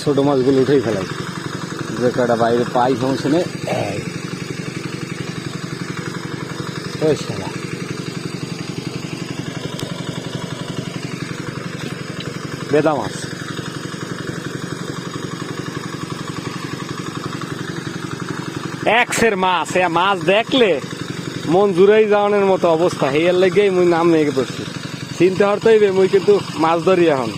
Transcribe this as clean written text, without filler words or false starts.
ছোট মাছগুলো উঠেই ফেলাই যে কটা বাইরে পাই সমস্যা নেই। বেদা মাছ এক্সের মাছ, মাছ দেখলে মন জুড়াই যাওয়ানোর মতো অবস্থা। হেয়ার লেগেই মুই নাম নিয়ে পড়ছি, চিনতে হরতেই মুই কিন্তু মাছ ধরি এখন।